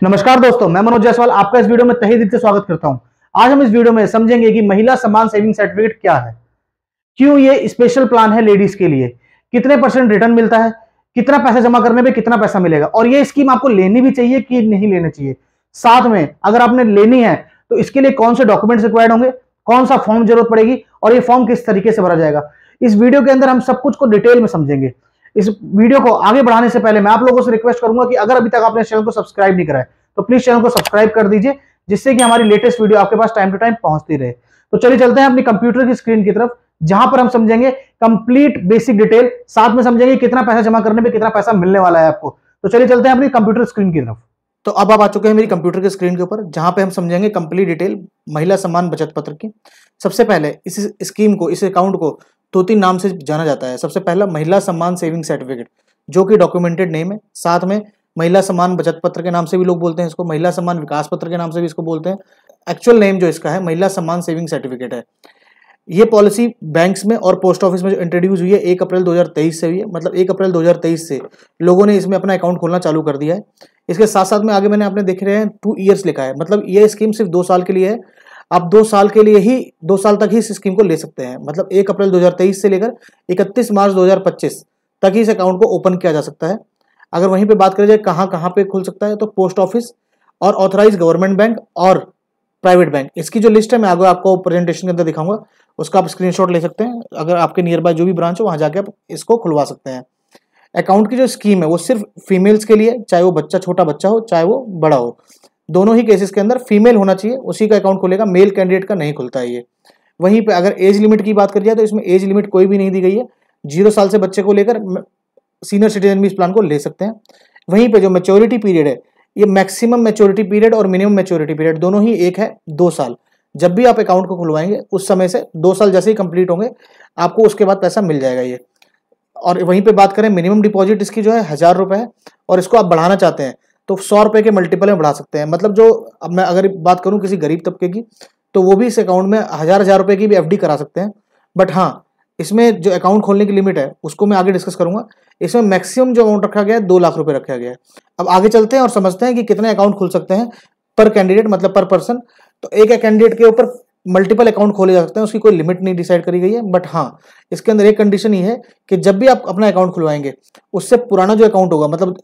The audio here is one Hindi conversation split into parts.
नमस्कार दोस्तों, मैं मनोज जायसवाल आपका इस वीडियो में तहे दिल से स्वागत करता हूं। आज हम इस वीडियो में समझेंगे कि महिला सम्मान सेविंग सर्टिफिकेट क्या है, क्यों ये स्पेशल प्लान है लेडीज के लिए, कितने % रिटर्न मिलता है, कितना पैसा जमा करने पे कितना पैसा मिलेगा और ये स्कीम आपको लेनी भी चाहिए कि नहीं लेनी चाहिए। साथ में अगर आपने लेनी है तो इसके लिए कौन से डॉक्यूमेंट्स रिक्वायर्ड होंगे, कौन सा फॉर्म जरूरत पड़ेगी और ये फॉर्म किस तरीके से भरा जाएगा। इस वीडियो के अंदर हम सब कुछ को डिटेल में समझेंगे। इस वीडियो को आगे बढ़ाने से पहले मैं आप लोगों से रिक्वेस्ट करूंगा कि अगर अभी तक आपने चैनल को सब्सक्राइब नहीं करा है तो प्लीज चैनल को सब्सक्राइब कर दीजिए, जिससे कि हमारी लेटेस्ट वीडियो आपके पास टाइम टू टाइम पहुंचती रहे। तो चलिए चलते हैं अपनी कंप्यूटर की स्क्रीन की तरफ, जहां पर हम समझेंगे कंप्लीट बेसिक डिटेल, साथ में समझेंगे कितना पैसा जमा करने पे कितना पैसा मिलने वाला है आपको। तो चलिए चलते हैं अपनी कंप्यूटर स्क्रीन की तरफ। तो अब आप आ चुके हैं मेरी कंप्यूटर की स्क्रीन के ऊपर, जहां पे हम समझेंगे कंप्लीट डिटेल महिला सम्मान बचत पत्र की। सबसे पहले इस स्कीम को, इस अकाउंट को 2-3 नाम से जाना जाता है। सबसे पहला महिला सम्मान सेविंग सर्टिफिकेट, जो कि डॉक्यूमेंटेड नेम है। साथ में महिला सम्मान बचत पत्र के नाम से भी लोग बोलते हैं इसको, महिला सम्मान विकास पत्र के नाम से भी इसको बोलते हैं। एक्चुअल नेम जो इसका है महिला सम्मान सेविंग सर्टिफिकेट है। ये पॉलिसी बैंक्स में और पोस्ट ऑफिस में जो इंट्रोड्यूस हुई है 1 अप्रैल 2023 से हुई है। मतलब 1 अप्रैल 2023 से लोगों ने इसमें अपना अकाउंट खोलना चालू कर दिया है। इसके साथ साथ में आगे मैंने आपने देख रहे हैं 2 ईयर्स लिखा है, मतलब ये स्कीम सिर्फ 2 साल के लिए है। आप 2 साल के लिए ही 2 साल तक ही इस स्कीम को ले सकते हैं। मतलब 1 अप्रैल 2023 से लेकर 31 मार्च 2025 तक ही इस अकाउंट को ओपन किया जा सकता है। अगर वहीं पे बात करें जाए कहाँ पे खुल सकता है, तो पोस्ट ऑफिस और ऑथराइज गवर्नमेंट बैंक और प्राइवेट बैंक, इसकी जो लिस्ट है मैं आगे आपको प्रेजेंटेशन के अंदर दिखाऊंगा, उसका आप स्क्रीनशॉट ले सकते हैं। अगर आपके नियर बाय जो भी ब्रांच हो वहां जाके आप इसको खुलवा सकते हैं। अकाउंट की जो स्कीम है वो सिर्फ फीमेल्स के लिए, चाहे वो बच्चा छोटा बच्चा हो चाहे वो बड़ा हो, दोनों ही केसेस के अंदर फीमेल होना चाहिए, उसी का अकाउंट खुलेगा। मेल कैंडिडेट का नहीं खुलता है ये। वहीं पे अगर एज लिमिट की बात करी जाए तो इसमें एज लिमिट कोई भी नहीं दी गई है। 0 साल से बच्चे को लेकर सीनियर सिटीजन भी इस प्लान को ले सकते हैं। वहीं पे जो मैच्योरिटी पीरियड है, ये मैक्सिमम मैच्योरिटी पीरियड और मिनिमम मैच्योरिटी पीरियड दोनों ही एक है, 2 साल। जब भी आप अकाउंट को खुलवाएंगे उस समय से 2 साल जैसे ही कंप्लीट होंगे आपको उसके बाद पैसा मिल जाएगा ये। और वहीं पे बात करें मिनिमम डिपॉजिट इसकी जो है 1000 रुपए है, और इसको आप बढ़ाना चाहते हैं तो 100 रुपए के मल्टीपल में बढ़ा सकते हैं। मतलब जो अब मैं अगर बात करूं किसी गरीब तबके की, तो वो भी इस अकाउंट में 1000 रुपए की भी एफडी करा सकते हैं। बट हाँ, इसमें जो अकाउंट खोलने की लिमिट है उसको मैं आगे डिस्कस करूंगा। इसमें मैक्सिमम जो अमाउंट रखा गया है 2 लाख रुपए रखा गया है। अब आगे चलते हैं और समझते हैं कि कितने अकाउंट खुल सकते हैं पर कैंडिडेट, मतलब पर पर्सन। तो एक कैंडिडेट के ऊपर मल्टीपल अकाउंट खोले जा सकते हैं, उसकी कोई लिमिट नहीं डिसाइड करी गई है। बट हाँ, इसके अंदर एक कंडीशन ये है कि जब भी आप अपना अकाउंट खुलवाएंगे उससे पुराना जो अकाउंट होगा, मतलब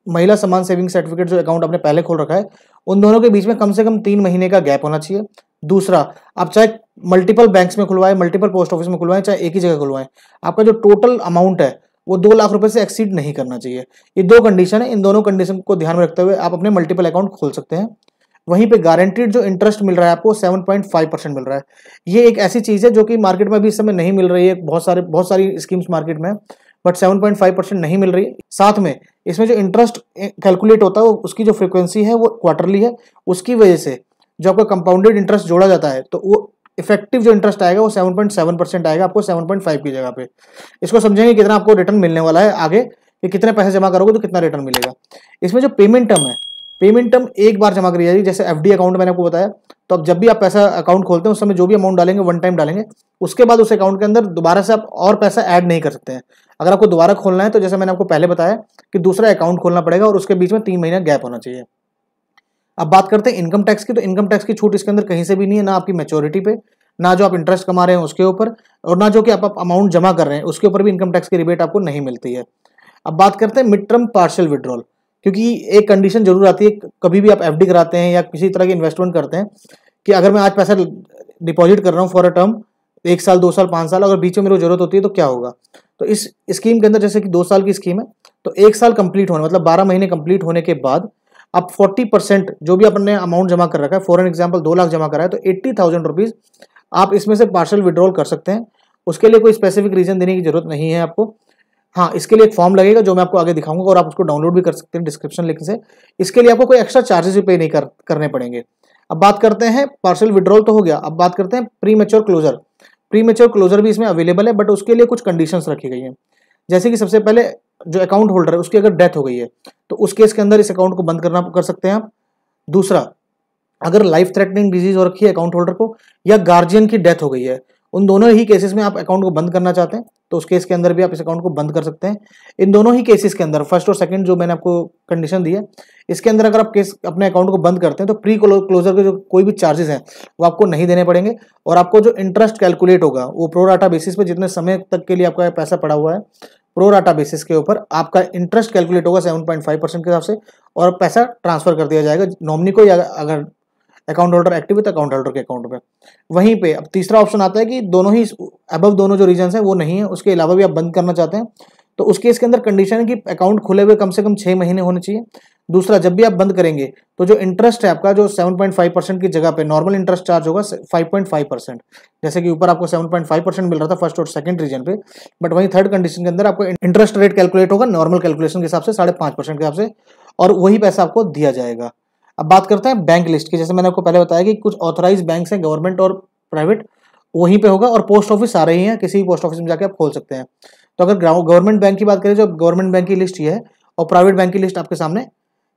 महिला सम्मान सेविंग सर्टिफिकेट जो अकाउंट आपने पहले खोल रखा है, उन दोनों के बीच में कम से कम 3 महीने का गैप होना चाहिए। दूसरा, आप चाहे मल्टीपल बैंक्स में खुलवाएं, मल्टीपल पोस्ट ऑफिस में खुलवाएं, चाहे एक ही जगह खुलवाएं, आपका जो टोटल अमाउंट है वो 2 लाख रुपए से एक्सीड नहीं करना चाहिए। ये 2 कंडीशन है, इन दोनों कंडीशन को ध्यान में रखते हुए आप अपने मल्टीपल अकाउंट खोल सकते हैं। वहीं पे गारंटीड जो इंटरेस्ट मिल रहा है आपको 7.5% मिल रहा है। ये एक ऐसी चीज है जो कि मार्केट में अभी इस समय नहीं मिल रही है। बहुत सारी स्कीम्स मार्केट में, बट 7.5% नहीं मिल रही है। साथ में इसमें जो इंटरेस्ट कैलकुलेट होता है उसकी जो फ्रीक्वेंसी है वो क्वार्टरली है। उसकी वजह से जो आपका कंपाउंडेड इंटरेस्ट जोड़ा जाता है तो वो इफेक्टिव जो इंटरेस्ट आएगा वो 7.7% आएगा आपको 7.5 की जगह पे। इसको समझेंगे कितना आपको रिटर्न मिलने वाला है आगे, कि कितने पैसे जमा करोगे तो कितना रिटर्न मिलेगा। इसमें जो पेमेंट टर्म है, पेमेंट टर्म एक बार जमा करी जाएगी। जैसे एफडी अकाउंट मैंने आपको बताया, तो अब जब भी आप पैसा अकाउंट खोलते हैं उस समय जो भी अमाउंट डालेंगे 1 टाइम डालेंगे, उसके बाद उस अकाउंट के अंदर दोबारा से आप और पैसा ऐड नहीं कर सकते हैं। अगर आपको दोबारा खोलना है तो जैसे मैंने आपको पहले बताया कि दूसरा अकाउंट खोलना पड़ेगा और उसके बीच में 3 महीने गैप होना चाहिए। अब बात करते हैं इनकम टैक्स की, तो इनकम टैक्स की छूट इसके अंदर कहीं से भी नहीं है, ना आपकी मैच्योरिटी पे, ना जो आप इंटरेस्ट कमा रहे हैं उसके ऊपर, और ना जो कि आप अमाउंट जमा कर रहे हैं उसके ऊपर भी इनकम टैक्स की रिबेट आपको नहीं मिलती है। अब बात करते हैं मिड टर्म पार्शियल विड्रॉल, क्योंकि एक कंडीशन जरूर आती है कभी भी आप एफडी कराते हैं या किसी तरह की इन्वेस्टमेंट करते हैं, कि अगर मैं आज पैसा डिपॉजिट कर रहा हूँ फॉर अ टर्म 1 साल 2 साल 5 साल, अगर बीच में मेरे को जरूरत होती है तो क्या होगा। तो इस स्कीम के अंदर जैसे कि 2 साल की स्कीम है, तो 1 साल कंप्लीट होने, मतलब 12 महीने कंप्लीट होने के बाद आप 40% जो भी आपने अमाउंट जमा कर रखा है, फॉर एन एग्जाम्पल 2 लाख जमा करा है, तो 80,000 रुपीज आप इसमें से पार्शियल विड्रॉल कर सकते हैं। उसके लिए कोई स्पेसिफिक रीजन देने की जरूरत नहीं है आपको। हाँ, इसके लिए एक फॉर्म लगेगा जो मैं आपको आगे दिखाऊंगा, और आप उसको डाउनलोड भी कर सकते हैं डिस्क्रिप्शन लिंक से। इसके लिए आपको कोई एक्स्ट्रा चार्जेस भी पे नहीं करने पड़ेंगे। अब बात करते हैं पार्शियल विड्रॉल तो हो गया, अब बात करते हैं premature closure. Premature closure भी इसमें अवेलेबल है, बट उसके लिए कुछ कंडीशंस रखी गई हैं। जैसे कि सबसे पहले जो अकाउंट होल्डर है उसकी अगर डेथ हो गई है तो उस केस के अंदर इस अकाउंट को बंद कर सकते हैं आप। दूसरा, अगर लाइफ थ्रेटनिंग डिजीज हो रखी है अकाउंट होल्डर को, या गार्जियन की डेथ हो गई है, उन दोनों ही केसेस में आप अकाउंट को बंद करना चाहते हैं तो उस केस के अंदर भी आप इस अकाउंट को बंद कर सकते हैं। इन दोनों ही केसेस के अंदर, फर्स्ट और सेकंड जो मैंने आपको कंडीशन दी है, इसके अंदर अगर आप केस अपने अकाउंट को बंद करते हैं तो प्री क्लोजर के जो कोई भी चार्जेस हैं वो आपको नहीं देने पड़ेंगे, और आपको जो इंटरेस्ट कैलकुलेट होगा वो प्रो राटा बेसिस पे, जितने समय तक के लिए आपका पैसा पड़ा हुआ है प्रो राटा बेसिस के ऊपर आपका इंटरेस्ट कैलकुलेट होगा 7.5% के हिसाब से, और पैसा ट्रांसफर कर दिया जाएगा नॉमिनी को, या अगर अकाउंट होल्डर एक्टिव है तो अकाउंट होल्डर के अकाउंट पे। वहीं पे अब तीसरा ऑप्शन आता है कि दोनों ही अबव दोनों जो रीजन है वो नहीं है, उसके अलावा भी आप बंद करना चाहते हैं, तो उस केस के अंदर कंडीशन है कि अकाउंट खुले हुए कम से कम 6 महीने होने चाहिए। दूसरा, जब भी आप बंद करेंगे तो जो इंटरेस्ट है आपका, जो 7.5% की जगह पे नॉर्मल इंटरेस्ट चार्ज होगा 5.5%, जैसे कि ऊपर आपको 7.5% मिल रहा था फर्स्ट और सेकंड रीजन पे, बट वहीं थर्ड कंडीशन के अंदर आपको इंटरेस्ट रेट कैलकुलेट होगा नॉर्मल कैलकुलेशन के हिसाब से 5.5% के हिसाब से, और वही पैसा आपको दिया जाएगा। अब बात करते हैं बैंक लिस्ट की। जैसे मैंने आपको पहले बताया कि कुछ ऑथराइज बैंक हैं गवर्नमेंट और प्राइवेट, वहीं पे होगा, और पोस्ट ऑफिस सारे ही हैं, किसी भी पोस्ट ऑफिस में जाके आप खोल सकते हैं। तो अगर गवर्नमेंट बैंक की बात करें, जो गवर्नमेंट बैंक की लिस्ट ये है, और प्राइवेट बैंक की लिस्ट आपके सामने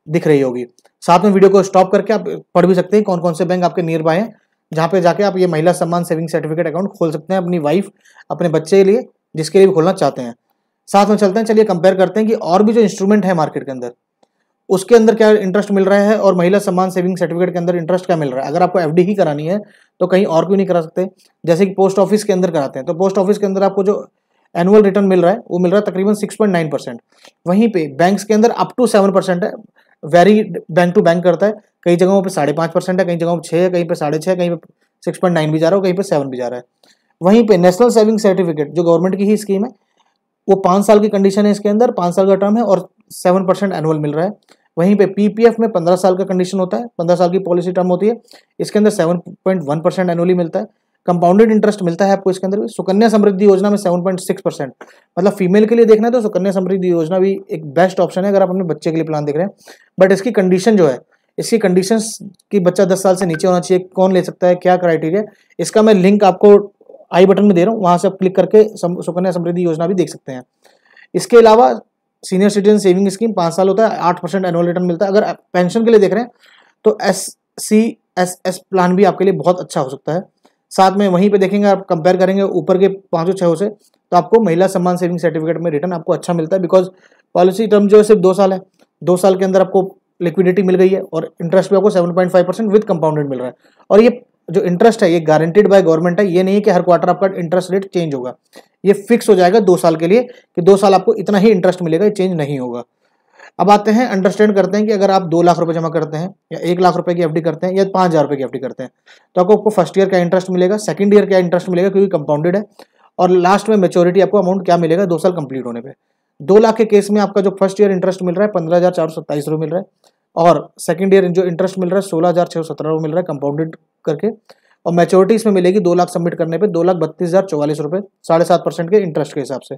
दिख रही होगी। साथ में वीडियो को स्टॉप करके आप पढ़ भी सकते हैं कौन कौन से बैंक आपके नियर बाय हैं, जहाँ पे जाके आप ये महिला सम्मान सेविंग सर्टिफिकेट अकाउंट खोल सकते हैं अपनी वाइफ, अपने बच्चे के लिए, जिसके लिए भी खोलना चाहते हैं। साथ में चलते हैं, चलिए कंपेयर करते हैं कि और भी जो इंस्ट्रूमेंट है मार्केट के अंदर उसके अंदर क्या इंटरेस्ट मिल रहा है, और महिला सम्मान सेविंग सर्टिफिकेट के अंदर इंटरेस्ट क्या मिल रहा है। अगर आपको एफडी ही करानी है तो कहीं और क्यों नहीं करा सकते, जैसे कि पोस्ट ऑफिस के अंदर कराते हैं, तो पोस्ट ऑफिस के अंदर आपको जो एनुअल रिटर्न मिल रहा है वो मिल रहा है तकरीबन 6.9%। वहीं पे बैंक्स के अंदर अप टू 7% है, वेरी बैंक टू बैंक करता है, कई जगहों पे 5.5% है, कई जगहों पे 6 है, कहीं पे 6.5, कहीं पे 6.9 भी जा रहा है, कहीं पे 7 भी जा रहा है। वहीं पे नेशनल सेविंग सर्टिफिकेट जो गवर्नमेंट की ही स्कीम है, वो 5 साल की कंडीशन है, इसके अंदर 5 साल का टर्म है और 7% एनुअल मिल रहा है। वहीं पे पीपीएफ में 15 साल का कंडीशन होता है, 15 साल की पॉलिसी टर्म होती है, इसके अंदर 7.1% एनुअली मिलता है। कंपाउंडेड इंटरेस्ट मिलता है आपको इसके अंदर भी। सुकन्या समृद्धि योजना में 7.6%, मतलब फीमेल के लिए देखना है तो सुकन्या समृद्धि योजना भी एक बेस्ट ऑप्शन है अगर आप अपने बच्चे के लिए प्लान देख रहे हैं। बट इसकी कंडीशन जो है, इसकी कंडीशंस कि बच्चा 10 साल से नीचे होना चाहिए, कौन ले सकता है, क्या क्राइटेरिया, इसका मैं लिंक आपको आई बटन में दे रहा हूँ, वहां से आप क्लिक करके सुकन्या समृद्धि योजना भी देख सकते हैं। इसके अलावा सीनियर सिटीजन सेविंग स्कीम 5 साल होता है, 8% एनुअल रिटर्न मिलता है। अगर पेंशन के लिए देख रहे हैं तो SCSS प्लान भी आपके लिए बहुत अच्छा हो सकता है। साथ में वहीं पे देखेंगे, आप कंपेयर करेंगे ऊपर के 5-6 से, तो आपको महिला सम्मान सेविंग सर्टिफिकेट में रिटर्न आपको अच्छा मिलता है, बिकॉज पॉलिसी टर्म जो है सिर्फ 2 साल है, 2 साल के अंदर आपको लिक्विडिटी मिल गई है, और इंटरेस्ट भी आपको 7.5% विद कंपाउंडेड मिल रहा है। और ये जो इंटरेस्ट है ये गारंटेड बाय गवर्नमेंट है, ये नहीं है कि हर क्वार्टर आपका इंटरेस्ट रेट चेंज होगा, ये फिक्स हो जाएगा 2 साल के लिए कि 2 साल आपको इतना ही इंटरेस्ट मिलेगा, ये चेंज नहीं होगा। अब आते हैं, अंडरस्टैंड करते हैं कि अगर आप 2 लाख रुपए जमा करते हैं, या 1 लाख रुपए की एफडी करते हैं, या 5,000 रुपए की एफडी करते हैं, तो आपको फर्स्ट ईयर क्या इंटरेस्ट मिलेगा, सेकंड ईयर क्या इंटरेस्ट मिलेगा क्योंकि कंपाउंडेड है, और लास्ट में मेच्योरिटी आपको अमाउंट क्या मिलेगा 2 साल कंप्लीट होने पे। 2 लाख के केस में आपका जो फर्स्ट ईयर इंटरेस्ट मिल रहा है 15,427 रुपये मिल रहा है, और सेकंड ईयर जो इंटरेस्ट मिल रहा है 16,617 रुपये मिल रहा है कंपाउंडेड करके, और मैच्योरिटी इसमें मिलेगी 2 लाख सबमिट करने पे 2,32,044 रुपये 7.5% के इंटरेस्ट के हिसाब से।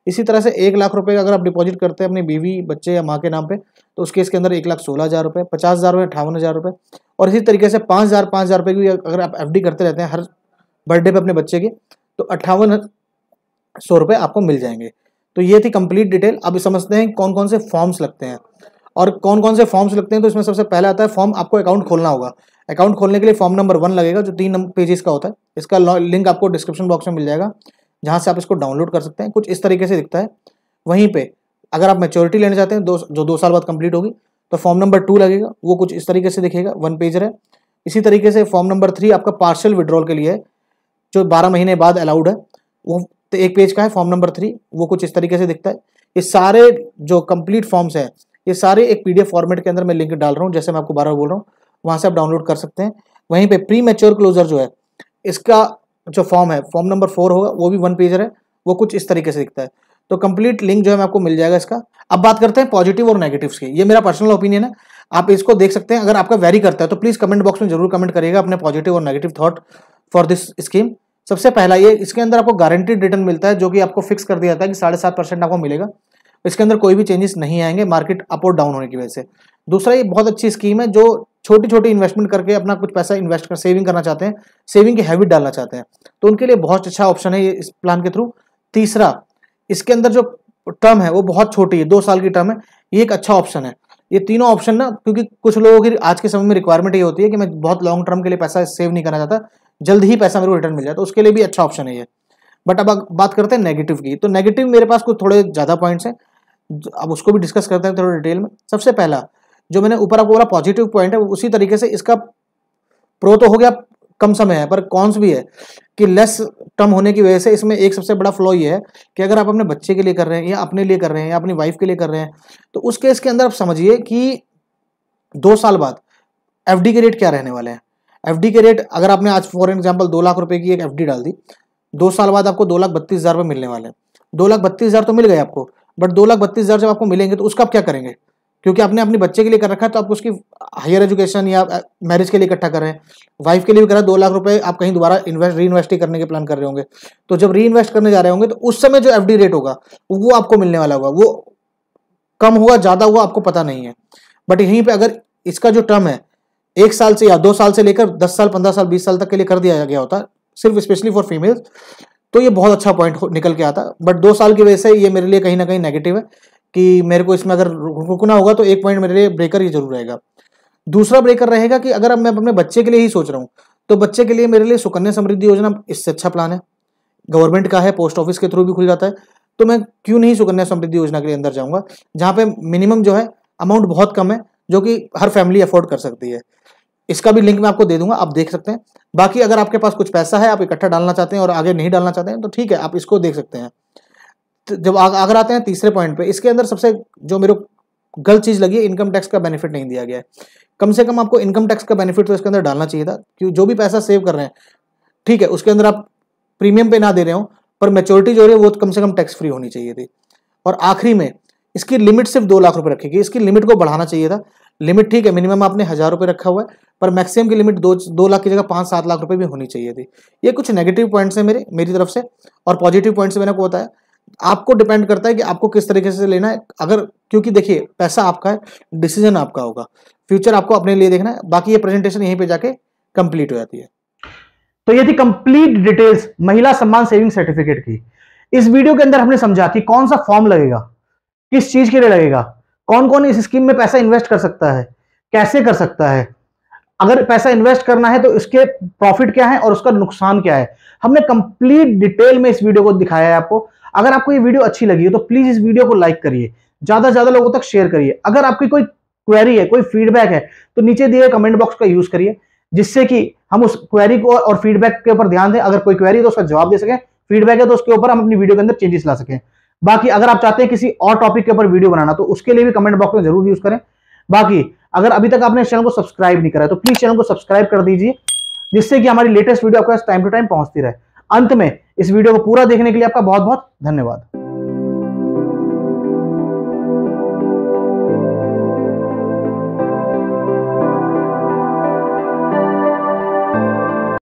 इसी तरह से 1 लाख रुपए अगर आप डिपॉजिट करते हैं अपनी बीवी, बच्चे या माँ के नाम पे, तो उस केस के अंदर 1,16,000 रुपये, 50,000 रुपये, 58,000 रुपये, और इसी तरीके से 5,000 रुपये की अगर आप एफडी करते रहते हैं हर बर्थडे पे अपने बच्चे के, तो 5,800 रुपये आपको मिल जाएंगे। तो ये थी कंप्लीट डिटेल। अब समझते हैं कौन कौन से फॉर्म्स लगते हैं और कौन कौन से फॉर्म्स लगते हैं। तो इसमें सबसे पहला आता है फॉर्म, आपको अकाउंट खोलना होगा। अकाउंट खोलने के लिए फॉर्म नंबर 1 लगेगा जो 3 पेजेस का होता है। इसका लिंक आपको डिस्क्रिप्शन बॉक्स में मिल जाएगा, जहाँ से आप इसको डाउनलोड कर सकते हैं। कुछ इस तरीके से दिखता है। वहीं पे अगर आप मैच्योरिटी लेना चाहते हैं जो 2 साल बाद कंप्लीट होगी, तो फॉर्म नंबर 2 लगेगा, वो कुछ इस तरीके से दिखेगा, 1 पेज है। इसी तरीके से फॉर्म नंबर 3 आपका पार्शियल विड्रॉल के लिए है, जो 12 महीने बाद अलाउड है, वो 1 पेज का है फॉर्म नंबर 3, वो कुछ इस तरीके से दिखता है। ये सारे जो कंप्लीट फॉर्म्स हैं, ये सारे एक पीडीएफ फॉर्मेट के अंदर मैं लिंक डाल रहा हूँ, जैसे मैं आपको बार बार बोल रहा हूँ, वहाँ से आप डाउनलोड कर सकते हैं। वहीं पे प्री मैच्योर क्लोजर जो है, इसका जो फॉर्म है, फॉर्म नंबर 4 होगा, वो भी 1 पेजर है, वो कुछ इस तरीके से दिखता है। तो कंप्लीट लिंक जो है आपको मिल जाएगा इसका। अब बात करते हैं पॉजिटिव और नेगेटिव्स की। ये मेरा पर्सनल ओपिनियन है, आप इसको देख सकते हैं। अगर आपका वेरी करता है तो प्लीज कमेंट बॉक्स में जरूर कमेंट करिएगा अपने पॉजिटिव और negative thought for this scheme. सबसे पहला, ये इसके अंदर आपको गारंटीड रिटर्न मिलता है, जो कि आपको फिक्स कर दिया जाता है कि 7.5% आपको मिलेगा। इसके अंदर कोई भी चेंजेस नहीं आएंगे मार्केट अप और डाउन होने की वजह से। दूसरा, ये बहुत अच्छी स्कीम है, जो छोटी छोटी इन्वेस्टमेंट करके अपना कुछ पैसा इन्वेस्ट कर सेविंग करना चाहते हैं, सेविंग की हैबिट डालना चाहते हैं, तो उनके लिए बहुत अच्छा ऑप्शन है ये इस प्लान के थ्रू। तीसरा, इसके अंदर जो टर्म है वो बहुत छोटी है, 2 साल की टर्म है, ये एक अच्छा ऑप्शन है। ये तीनों ऑप्शन ना, क्योंकि कुछ लोगों की आज के समय में रिक्वायरमेंट ये होती है कि मैं बहुत लॉन्ग टर्म के लिए पैसा सेव नहीं करना चाहता, जल्द ही पैसा मेरे को रिटर्न मिल जाए, तो उसके लिए भी अच्छा ऑप्शन है ये। बट अब बात करते हैं नेगेटिव की। तो नेगेटिव मेरे पास कुछ थोड़े ज़्यादा पॉइंट्स हैं, अब उसको भी डिस्कस करते हैं थोड़ा डिटेल में। सबसे पहला जो मैंने ऊपर आपको बोला पॉजिटिव पॉइंट है, उसी तरीके से इसका प्रो तो हो गया, कम समय है, पर कॉन्स भी है कि लेस टर्म होने की वजह से इसमें एक सबसे बड़ा फ्लॉ ये है कि अगर आप अपने बच्चे के लिए कर रहे हैं या अपने लिए कर रहे हैं या अपनी वाइफ के लिए कर रहे हैं, तो उस केस के अंदर आप समझिए कि 2 साल बाद एफडी के रेट क्या रहने वाले हैं। एफडी के रेट अगर आपने आज फॉर एग्जांपल 2 लाख रुपए की एक एफडी डाल दी, 2 साल बाद आपको 2,32,000 रुपये मिलने वाले हैं। 2,32,000 तो मिल गए आपको, बट 2,32,000 जब आपको मिलेंगे तो उसका आप क्या करेंगे, क्योंकि आपने अपने बच्चे के लिए कर रखा है तो आप उसकी हायर एजुकेशन या मैरिज के लिए इकट्ठा कर रहे हैं, वाइफ के लिए भी कर रहे हैं। 2 लाख रुपए आप कहीं दोबारा री इन्वेस्ट ही करने के प्लान कर रहे होंगे, तो जब री इन्वेस्ट करने जा रहे होंगे तो उस समय जो एफडी रेट होगा वो आपको मिलने वाला होगा, वो कम हुआ ज़्यादा हुआ आपको पता नहीं है। बट यहीं पर अगर इसका जो टर्म है 1 साल से या 2 साल से लेकर 10 साल 15 साल 20 साल तक के लिए कर दिया गया होता, सिर्फ स्पेशली फॉर फीमेल्स, तो ये बहुत अच्छा पॉइंट निकल के आता। बट 2 साल की वजह से ये मेरे लिए कहीं ना कहीं नेगेटिव है कि मेरे को इसमें अगर रुकना होगा तो एक पॉइंट मेरे लिए ब्रेकर ही जरूर रहेगा। दूसरा ब्रेकर रहेगा कि अगर अब मैं अपने बच्चे के लिए ही सोच रहा हूँ, तो बच्चे के लिए मेरे लिए सुकन्या समृद्धि योजना इससे अच्छा प्लान है, गवर्नमेंट का है, पोस्ट ऑफिस के थ्रू भी खुल जाता है, तो मैं क्यों नहीं सुकन्या समृद्धि योजना के लिए अंदर जाऊंगा, जहाँ पे मिनिमम जो है अमाउंट बहुत कम है, जो कि हर फैमिली अफोर्ड कर सकती है। इसका भी लिंक मैं आपको दे दूंगा, आप देख सकते हैं। बाकी अगर आपके पास कुछ पैसा है, आप इकट्ठा डालना चाहते हैं और आगे नहीं डालना चाहते हैं, तो ठीक है, आप इसको देख सकते हैं। तो जब अगर आते हैं तीसरे पॉइंट पे, इसके अंदर सबसे जो मेरे को गलत चीज लगी है, इनकम टैक्स का बेनिफिट नहीं दिया गया है। कम से कम आपको इनकम टैक्स का बेनिफिट तो इसके अंदर डालना चाहिए था, क्यों जो भी पैसा सेव कर रहे हैं, ठीक है, उसके अंदर आप प्रीमियम पे ना दे रहे हो, पर मेच्योरिटी जो हो रही है वो कम से कम टैक्स फ्री होनी चाहिए थी। और आखिरी में इसकी लिमिट सिर्फ 2 लाख रुपए रखेगी, इसकी लिमिट को बढ़ाना चाहिए था। लिमिट ठीक है, मिनिमम आपने 1,000 रुपये रखा हुआ है, पर मैक्सिमम की लिमिट 2 लाख की जगह 5-7 लाख रुपए भी होनी चाहिए थी। ये कुछ नेगेटिव पॉइंट्स हैं मेरी तरफ से, और पॉजिटिव पॉइंट्स मैंने को बताया। आपको डिपेंड करता है कि आपको किस तरीके से लेना है। अगर क्योंकि देखिए पैसा आपका है, डिसीजन आपका होगा, फ्यूचर आपको अपने लिए देखना है। बाकी ये प्रेजेंटेशन यहीं पे जाके कंप्लीट हो जाती है। तो ये थी कंप्लीट डिटेल्स महिला सम्मान सेविंग सर्टिफिकेट की। इस वीडियो के अंदर हमने समझा कि कौन सा फॉर्म लगेगा, किस चीज के लिए लगेगा, कौन कौन इस स्कीम में पैसा इन्वेस्ट कर सकता है, कैसे कर सकता है, अगर पैसा इन्वेस्ट करना है तो इसके प्रॉफिट क्या है और उसका नुकसान क्या है। हमने कंप्लीट डिटेल में इस वीडियो को दिखाया है आपको। अगर आपको ये वीडियो अच्छी लगी है तो प्लीज इस वीडियो को लाइक करिए, ज्यादा से ज्यादा लोगों तक शेयर करिए। अगर आपकी कोई क्वेरी है, कोई फीडबैक है, तो नीचे दिए कमेंट बॉक्स का यूज करिए, जिससे कि हम उस क्वेरी को और फीडबैक के ऊपर ध्यान दें। अगर कोई क्वेरी है तो उसका जवाब दे सकें, फीडबैक है तो उसके ऊपर हम अपनी वीडियो के अंदर चेंजेस ला सकें। बाकी अगर आप चाहते हैं किसी और टॉपिक के ऊपर वीडियो बनाना, तो उसके लिए भी कमेंट बॉक्स में जरूर यूज करें। बाकी अगर अभी तक आपने इस चैनल को सब्सक्राइब नहीं करा है तो प्लीज चैनल को सब्सक्राइब कर दीजिए, जिससे कि हमारी लेटेस्ट वीडियो आपके पास टाइम टू टाइम पहुंचती रहे। अंत में इस वीडियो को पूरा देखने के लिए आपका बहुत बहुत धन्यवाद।